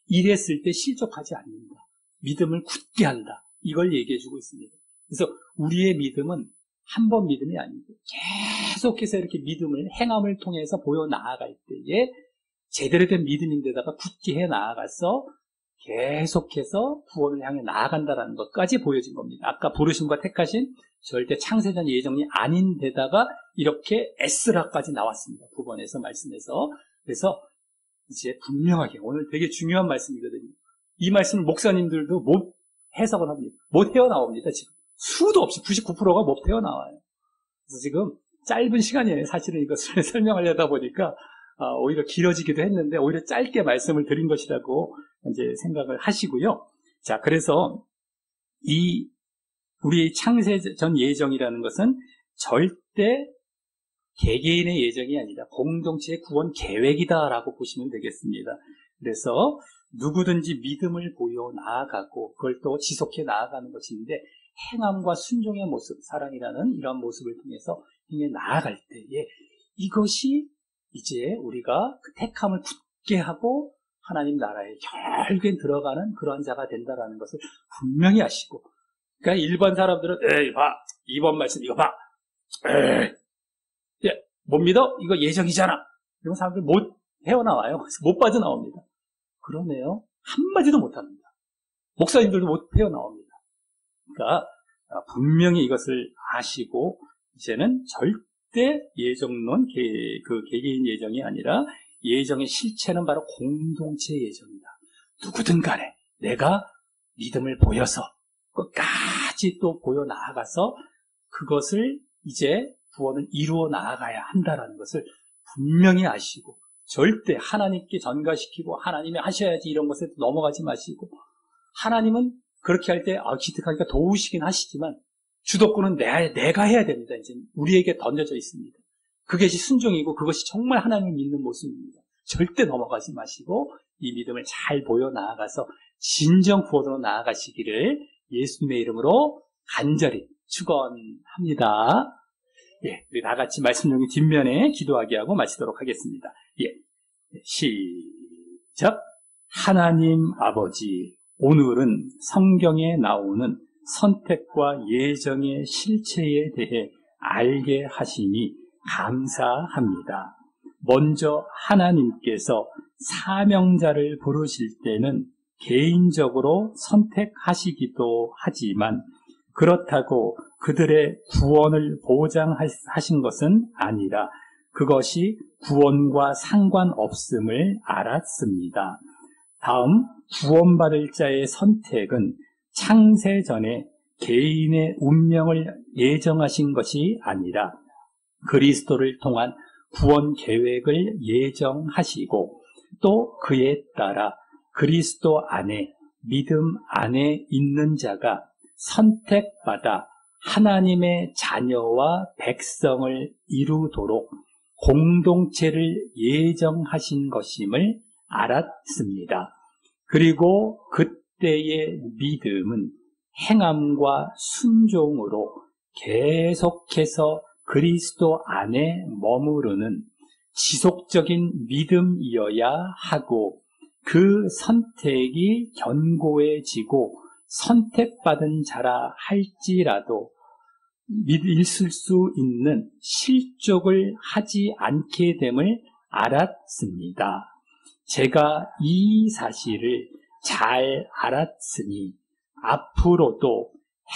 이랬을 때 실족하지 않는다. 믿음을 굳게 한다. 이걸 얘기해 주고 있습니다. 그래서 우리의 믿음은 한 번 믿음이 아니고 계속해서 이렇게 믿음을 행함을 통해서 보여 나아갈 때에 제대로 된 믿음인데다가 굳게 해 나아가서 계속해서 구원을 향해 나아간다는 것까지 보여진 겁니다. 아까 부르심과 택하신 절대 창세전 예정이 아닌데다가 이렇게 에스라까지 나왔습니다. 9번에서 말씀에서. 그래서 이제 분명하게 오늘 되게 중요한 말씀이거든요. 이 말씀을 목사님들도 못 해석을 합니다. 못 헤어나옵니다. 지금 수도 없이 99%가 못 헤어나와요. 그래서 지금 짧은 시간이에요. 사실은 이것을 설명하려다 보니까 오히려 길어지기도 했는데 오히려 짧게 말씀을 드린 것이라고 이제 생각을 하시고요. 자, 그래서 우리 창세전 예정이라는 것은 절대 개개인의 예정이 아니라 공동체의 구원 계획이다라고 보시면 되겠습니다. 그래서 누구든지 믿음을 보여 나아가고 그걸 또 지속해 나아가는 것인데 행함과 순종의 모습, 사랑이라는 이런 모습을 통해서 행해 나아갈 때에 이것이 이제 우리가 그 택함을 굳게 하고 하나님 나라에 결국엔 들어가는 그런 자가 된다라는 것을 분명히 아시고, 그러니까 일반 사람들은 에이 봐, 이번 말씀 이거 봐, 에이 못 믿어? 이거 예정이잖아. 이런 사람들 못 헤어나와요. 못 빠져나옵니다. 그러네요. 한마디도 못합니다. 목사님들도 못 헤어나옵니다. 그러니까 분명히 이것을 아시고 이제는 절대 예정론, 그 개개인 예정이 아니라 예정의 실체는 바로 공동체 예정이다. 누구든 간에 내가 믿음을 보여서 끝까지 또 보여 나아가서 그것을 이제 구원을 이루어 나아가야 한다라는 것을 분명히 아시고 절대 하나님께 전가시키고 하나님이 하셔야지 이런 것에 넘어가지 마시고, 하나님은 그렇게 할 때 기특하니까 도우시긴 하시지만 주도권은 내가 해야 됩니다. 이제 우리에게 던져져 있습니다. 그것이 순종이고 그것이 정말 하나님을 믿는 모습입니다. 절대 넘어가지 마시고 이 믿음을 잘 보여 나아가서 진정 구원으로 나아가시기를 예수님의 이름으로 간절히 축원합니다. 예, 우리 다 같이 말씀 용기 뒷면에 기도하게 하고 마치도록 하겠습니다. 예, 시작. 하나님 아버지, 오늘은 성경에 나오는 선택과 예정의 실체에 대해 알게 하시니 감사합니다. 먼저 하나님께서 사명자를 부르실 때는 개인적으로 선택하시기도 하지만 그렇다고 그들의 구원을 보장하신 것은 아니라 그것이 구원과 상관없음을 알았습니다. 다음, 구원받을 자의 선택은 창세전에 개인의 운명을 예정하신 것이 아니라 그리스도를 통한 구원 계획을 예정하시고 또 그에 따라 그리스도 안에 믿음 안에 있는 자가 선택받아 하나님의 자녀와 백성을 이루도록 공동체를 예정하신 것임을 알았습니다. 그리고 그때의 믿음은 행함과 순종으로 계속해서 그리스도 안에 머무르는 지속적인 믿음이어야 하고, 그 선택이 견고해지고 선택받은 자라 할지라도 있을 수 있는 실족을 하지 않게 됨을 알았습니다. 제가 이 사실을 잘 알았으니 앞으로도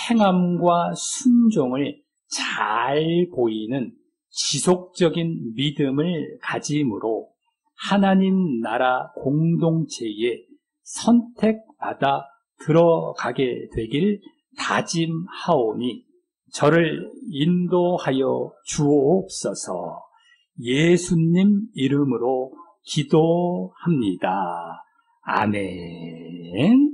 행함과 순종을 잘 보이는 지속적인 믿음을 가짐으로 하나님 나라 공동체에 선택받아 들어가게 되길 다짐하오니 저를 인도하여 주옵소서. 예수님 이름으로 기도합니다. 아멘.